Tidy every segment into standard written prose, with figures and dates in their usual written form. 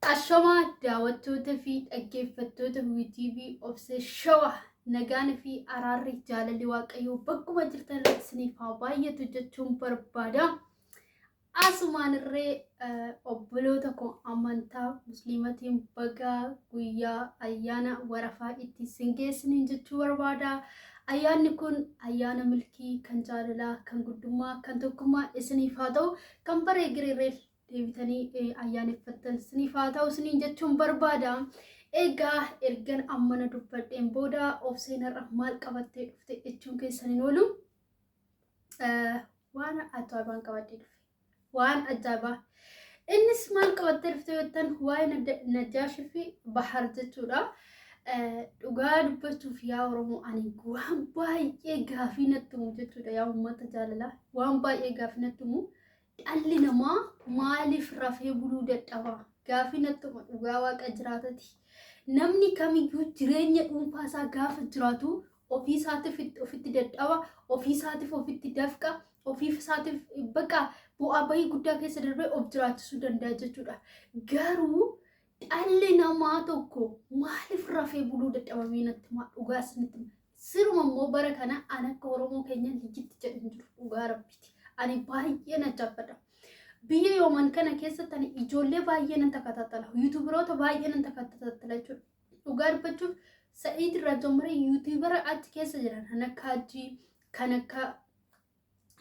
Ashama daawwattoota fi dhaggeeffattoota TV Obsee Shawaa nagaan fi araarri jaalalli waaqayyoo bakkuma jirtan isiniif haa baay'atu jechuun barbaada. Asumaanirree obboloota koo amantaa musliimatiin bagaa guyyaa ayyaana warafaa itti singeessiniin jechuu barbaada. Ayyaanni kun ayyaana milkii kan jaalalaa kan guddummaa kan tokkummaa isiniif haa ta'u kan baree giriirree deebitanii ayyaaneffattan isiniif haa ta'u isiniin jechuun barbaada. Egaa ergan ammana dubbadheen booda Obseenarra maal qabattee dhufte jechuun keessaniin oolu waan ajaa'ibaan qabadhee dhufe. Waan ajaa'ibaa. Innis maal qabattee dhufte jettan waa'ee Najaashii fi Bahar jechuudha. Dhugaa dubbachuuf yaa Oromoo ani waan baay'ee gaafii natti himu jechuudha yaa uummata jaalalaa. Waan baay'ee gaafii natti himu. Dhalli namaa maaliif rafee buluu dadhaba? Gaafii natti himu dhugaa waaqa jiraatati. Namni kamiyyuu jireenya dhuunfaa isaa gaafa jiraatu ofii isaatiif ofitti dadhaba, ofii isaatiif ofitti dafqa, ofii isaatiif baqa bu'aa bahii guddaa keessa darbee of jiraachisuu danda'a jechuudha. Garuu dhalli namaa tokko maaliif rafee buluu dadhabamee natti himaa dhugaa isinitti hima. Siruma immoo bara kana ani akka Oromoo keenya lijitti jedhu jiru dhugaa rabbiiti. Ani baay'ee na jabbadha. Biyya yooman kana keessatti ani ijoollee baay'ee nan takatattala. Yuutuubaroota baay'ee nan takatattala jechuudha. Dhugaa dubbachuuf Sa'iid irraa jalqabee yuutuubara achi keessa jiran kan akka Hajii, kan akka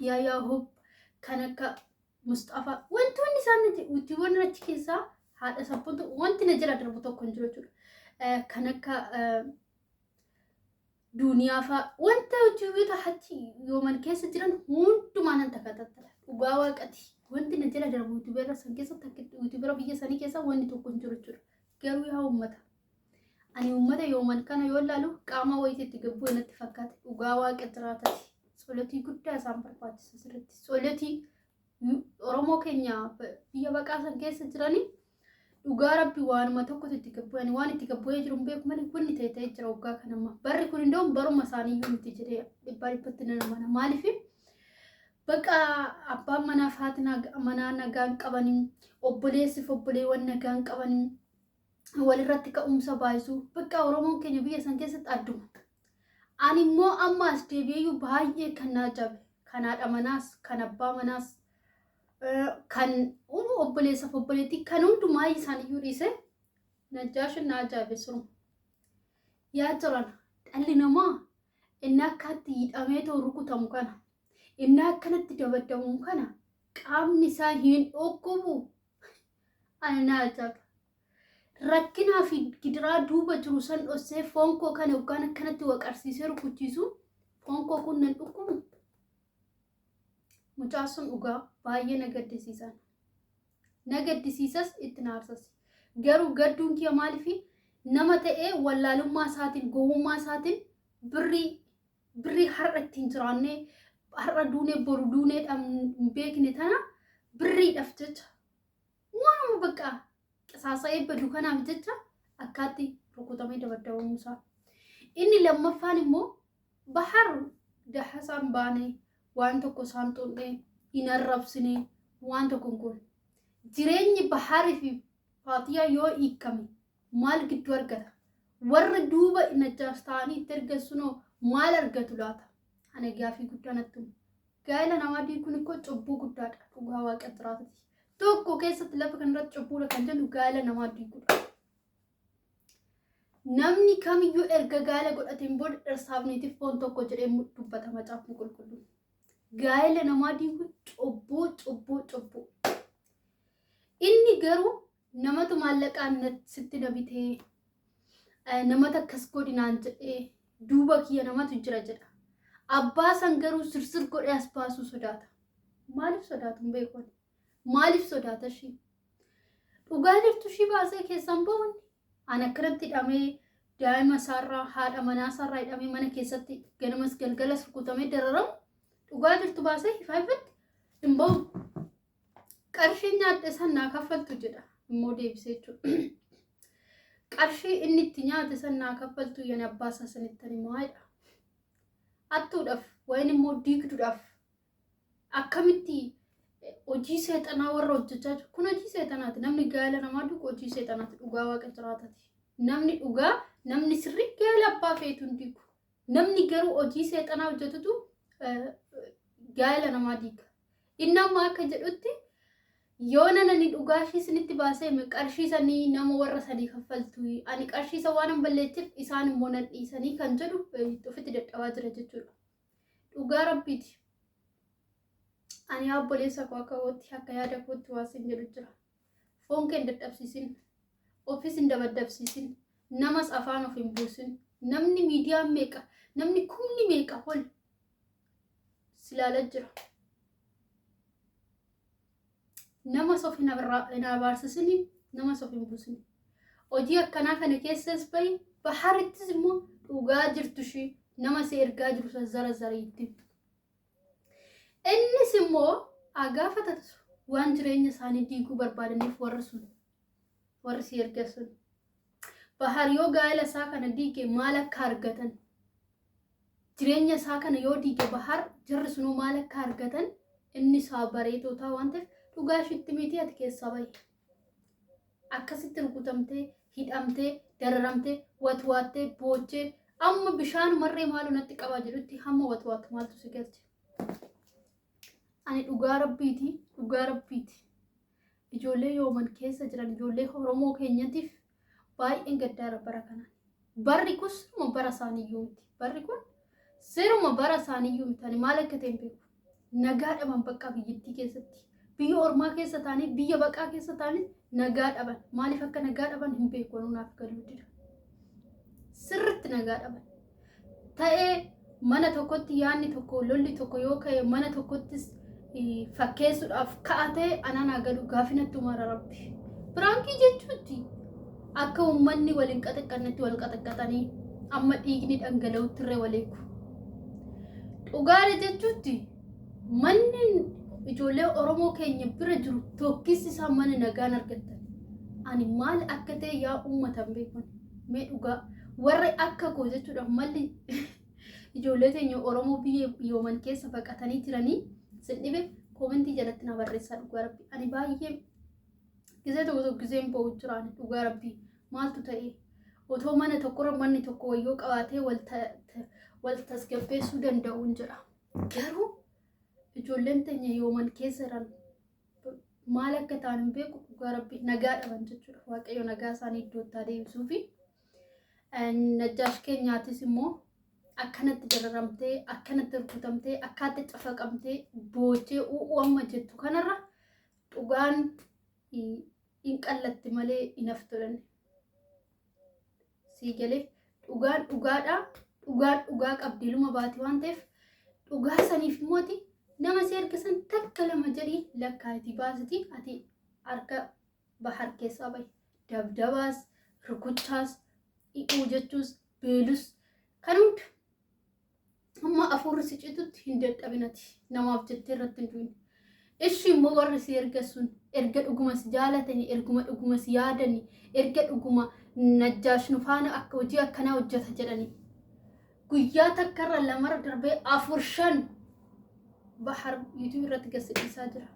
Yaayaa Hub, kan akka Mustafaa. Wantoonni isaan yuutuubarri achi keessaa haadha sabboontu wanti na jira darbu tokko hin jiru jechuudha. Kan akka Duniyaa fa'aa wanta yuutuubarri achi yooman keessa jiran hundumaa nan takatattala. Dhugaa waaqati. Wanti na jira darbu yuutuubara san keessatti yuutuubara biyya sanii keessa wanti tokko hin jiru jechuudha. Garuu yaa uummata. Ani uummata yooman kana yoo ilaalu qaama wayitiitti gabbuu natti fakkaata. Dhugaa waaqa jiraatati. Soolotii guddaa isaan barbaachisa sirriitti. Soolotii Oromoo keenya biyya baqaa san keessa jiranii dhugaa rabbi waanuma tokkotu itti gabbuu waan itti gabbuu jiru beeku malee wanni ta'e jira waggaa kanamma. Barri kun indoo baruma isaanii iyyuu miti jedhee dhibbaa dhibbatti nama mana. Maaliif baqa abbaan manaa fi haati manaa nagaan qabanii obboleessiif obboleewwan nagaan qabanii walirratti ka'umsa baay'isuu baqa Oromoon keenya biyya san keessatti adduma. Ani immoo ammaas deebi'eeyyuu baay'ee kan naa jabe kan haadha manaas kan abbaa manaas kan obboleessaaf obboleettii kan hundumaa isaaniiyyuu dhiise Najaashin naa jabe suruma. Yaa jiran dhalli namaa inni akkaatti hidhamee ta'u rukutamu kana inni akkanatti dabadamu kana qaamni isaa hin dhokkubu ani naa jabe. Rakkinaa fi gidiraa duuba jiru san dhossee foon koo kana yookaan akkanatti waqarsiisee rukuchiisu foon koo kun nan dhukkubu. Mucaan sun dhugaa baay'ee na gaddisiisan. Na gaddisiisas itti na aarsas. Garuu gadduun kiyya maaliif nama ta'ee wallaalummaa isaatiin gowwummaa isaatiin birrii har'a ittiin jiraannee har'a duunee boru duunee hin beekne tana birriidhaaf jecha waanuma baqqaa. Saasa'ee badu kanaaf jecha akkaatti rukutamee dabadabamuusaa. Inni lammaffaan immoo Bahar dahasaan baanee waan tokko isaan xunnee hin arrabsine waan tokko hin goone. Jireenyi Baharii fi Faatiyaa yoo hiikame maal gidduu argata? Warri duuba Najaas ta'anii itti argassunoo maal argatu laata? Ana gaafii guddaa natti himu. Gaa'ela namaa diiguun kun cubbuu guddaadha. Dhugaa waaqa jiraatati. Tokko keessatti lafa kanarratti cubbuudha kan jennu gaa'ela namaa diiguudha. Namni kamiyyuu erga gaa'ela godhateen booda dhirsaafniitiif foon tokko jedhee dubbata macaafni qulqulluun. Gaa'ela namaa diiguun cubbuu. Inni garuu namatu maallaqaan sitti nabitee namata akkas godhinaan jedhee duuba kiyya namatu jira jedha. Abbaa san garuu sirsir godhee as baasuu sodaata. Maaliif sodaatu hin beeku? Maaliif sodaata ishii? Dhugaa jirtu ishii baasee keessan ba'uun ani akkanatti hidhamee daa'ima isaarraa haadha manaa isaarraa hidhamee mana keessatti ganamas galgalas rukutamee dararamu dhugaa jirtu baasee ifaafatti hin ba'u. Qarshii nyaadhe san naa kaffaltu jedha immoo deebisee jechuudha. Qarshii inni itti nyaate san naa kaffaltu yana abbaa isaa sanittan immoo haadha. Hattuudhaaf wayin immoo diigduudhaaf akkamitti hojii seexanaa warra hojjechaa jiru kun hojii seexanaati. Namni gaala namaa dhugu hojii seexanaati. Dhugaa waaqa jiraatati. Namni dhugaa namni sirrii gaala abbaa feetu hin diigu. Namni garuu hojii seexanaa hojjetutu gaala namaa diiga. Inni amma akka jedhutti yoo nani dhugaa ishii isinitti baasee qarshii sanii nama warra sadii kaffaltu ani qarshii isa waan hin balleessiif isaan immoo nan dhiisanii kan jedhu ofitti dadhabaa jira jechuudha. Dhugaa rabbiiti. Ani obboleessa koo akka watti akka yaada kootti waasin jedhu jira. Foon kee hin dadhabsiisin, ofis hin dabaddabsiisin, namas afaan of hin buusin. Namni miidiyaan meeqa, namni kumni meeqa ol silaala jira. Namas of hin abaarsisin, namas of hin buusin. Hojii akkanaa kana keessas bahi baharittis immoo dhugaa jirtu ishee nama si ergaa jiru zara zariitti. Innis immoo agaafatatu waan jireenya isaanii diiguu barbaadaniif warri si erga sun. Bahar yoo gaa'ela isaa kana diige maal akka argatan, jireenya isaa kana yoo diige bahar jarri sunuu maal akka argatan inni isaa bareetootaa waan ta'eef dhugaa ishiitti miti ati keessaa bahi. Akkasitti rukutamtee, hidhamtee, dararamtee, watwaattee, boochee amma bishaan marree maaloo natti qabaa jedhutti hamma watwaattu maaltu si galche. Ani dhugaa rabbiiti. Ijoollee yooman keessa jiran ijoollee Oromoo keenyatiif baay'een gaddaara bara kanaan. Barri kun siruma bara isaaniiyyuu miti. Barri kun siruma bara isaaniiyyuu miti. Ani maal akka ta'e hin beeku. Nagaa dhaban bakka biyyattii keessatti. Biyya ormaa keessa taa'anii biyya baqaa keessa taa'anii nagaa dhaban. Maaliif akka nagaa dhaban hin beeku naaf galuu dira. Sirriitti nagaa dhaban. Ta'ee mana tokkotti yaadni tokko lolli tokko yoo ka'e mana tokkottis fakkeessuudhaaf ka'atee anaan agalu gaafinatti umara rabbi. Biraankii jechuutti akka uummanni waliin qaxaqqannetti wal qaxaqqatanii amma dhiigni dhangala'utti irree waleeku. Dhugaadha jechuutti manni ijoollee Oromoo keenya bira jiru tokkis isaa mana nagaan argattan. Ani maal akka ta'e yaa uummatan beekun mee dhugaa warri akka koo jechuudha malli ijoollee teenya Oromoo biyya yooman keessa baqatanii jiranii sindhibe koomentii jalatti na barreessaa dhugaa rabbi. Ani baay'ee gisee tokko giseen ba'u jiraan dhugaa rabbi maaltu ta'e otoo mana tokkorra manni tokko wayyoo qabaatee wal tasgabbeessuu danda'uun jedha. Garuu ijoolleen teenya yooman keessa jiran maal akka ta'an hin beeku dhugaa rabbi nagaa dhaban jechuudha. Waaqayyo nagaa isaanii iddootti adeemsuu fi najjaash keenyaatis immoo akkanatti dararamtee, akkanatti rukutamtee, akkaataa cafaqamtee, boochee amma jettu kanarra dhugaan hin qallatti malee hin haftolan. Sii galee dhugaan dhugaadhaa, dhugaa qabdii luma baati waan ta'eef dhugaa saniif immooti nama si ergisan takka lama jedhii lakkaa'iti baasiti ati harka bahar keessaa bahi. Dabdabaas, rukuchaas, dhiquu jechuus, beelus kan hunda. Amma afuurri si citutti hin dadhabinati namaaf jettee irratti hin duune. Ishii immoo warri si erga sun erga dhugumas jaalatanii erguma dhugumas yaadanii erga dhuguma najjaash nu faana akka hojii akkanaa hojjeta jedhanii guyyaa takkarra lamarra darbee 4-5 bahar YouTube irratti gadhiisaa jira.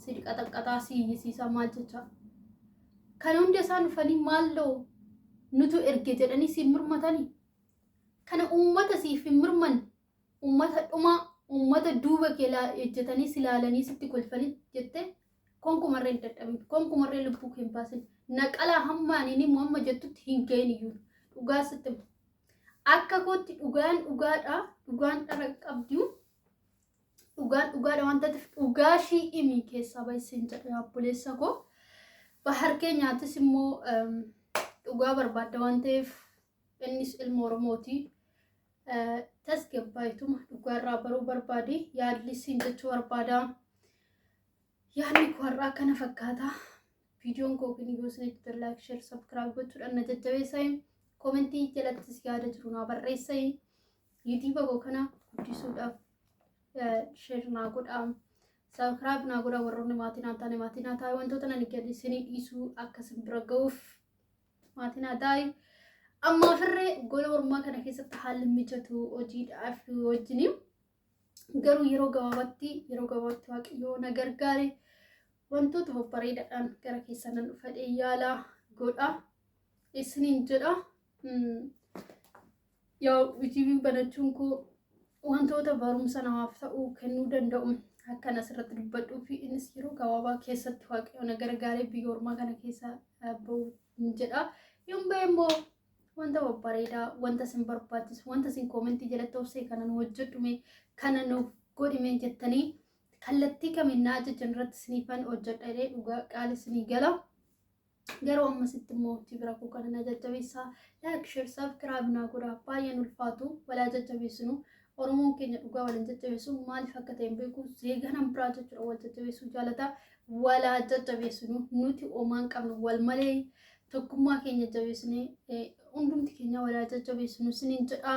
Si qaxaqataa si iyyisiisaa maal jecha kan hundi isaan dhufanii maalloo nutu erge jedhanii si murmatanii. Kana uummata siif hin murman uummata dhumaa uummata duuba keelaa ejjetanii silaalanii sitti kolfanii jettee konkumarree hin dadhabin konkumarree lubbuu kee hin baasin naqalaa hammaaniin amma jettutti hin ga'in iyyuu dhugaa sitti akka kootti dhugaan dhugaadhaa dhugaan dhara qabdu dhugaan dhugaadha waan ta'eef dhugaa shi'imii keessaa baay'iseen jedha obboleessa koo bahar keenyaatis immoo dhugaa barbaadda waan ta'eef innis ilma Oromooti. Tasgabbaayituma dhugaarraa baruu barbaade yaadlisiin jechuu barbaada. Yaadni koo kana fakkaata. Viidiyoon koo kun yoo isinitti like, share, subscribe gochuudhaan na jajjabeessaa. Komentii jalattis yaada jiru naa barreessaa. YouTube koo kana guddisuudhaaf share naa godhaa. Subscribe naa godhaa warroonni maatii naa taa'e wantoota nan gadi isinii dhiisuu akka isin bira ga'uuf maatii naa taa'e. Amma firree gola ormaa kana keessatti haalli mijatu hojiidhaaf wajjin garuu yeroo gabaabatti waaqayyoo na gargaare wantoota babbareedaadhaan gara keessanan dhufadhee yaalaa godha isiniin jedha. Yaa YouTube banachuun koo wantoota barumsa namaaf ta'uu kennuu danda'u akkan asirratti dubbadhuu fi innis yeroo gabaabaa keessatti waaqayyoo na gargaaree biyya ormaa kana keessa bahu jedha. Yoon bahe immoo wanta babbareedaa wanta sin barbaachisu wanta sin koomentii jalatti obsee kanan hojjedhume kana nuuf godhime jettanii kallattii kamiin na ajajan irratti siniifan hojjedha jedhee dhugaa qaali sinii gala. Garuu ammasitti immoo tibira koo kana na jajjabeessaa like share subscribe naa godhaa baay'een ulfaatu walaa jajjabeessinu. Oromoon keenya dhugaa waliin jajjabeessu maaliif akka ta'e hin beeku seeganan biraa jechuudha wal jajjabeessuu jaalata walaa jajjabeessinu nuti oomaan qabnu wal malee tokkummaa keenya jabeessinee hundumti keenya walaa jajjabeessinu siniin jedha.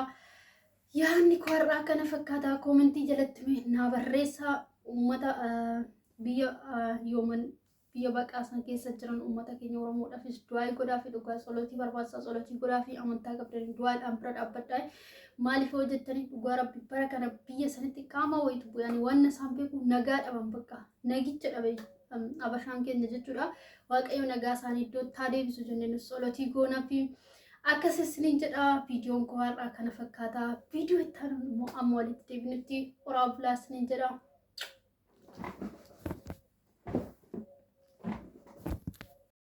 Yaadni koo har'aa kana fakkaataa koomentii jalatti naa barreessaa. Uummata biyya yooman biyya baqaasan keessa jiran uummata keenya Oromoodhaafis du'aa godhaa fi dhugaa tsolotii barbaachisaa tsolotii godhaa fi amantaa qabdanii du'aadhaan bira dhaabbadhaa. Maaliif hojjettanii dhugaa rabbi bara kana biyya sanitti qaama wayitu bu'anii waan isaan beeku nagaa dhaban bakka nagicha dhabe abashaan keenya jechuudha. Waaqayyo nagaa isaanii iddootti haa deebisu jennee tsolotii goonaa fi akkasisiniin jedha. Viidiyoon koo har'aa kana fakkaataa. Viidiyoo itti aanu immoo amma walitti deebinutti horaa bulaasiniin jedha.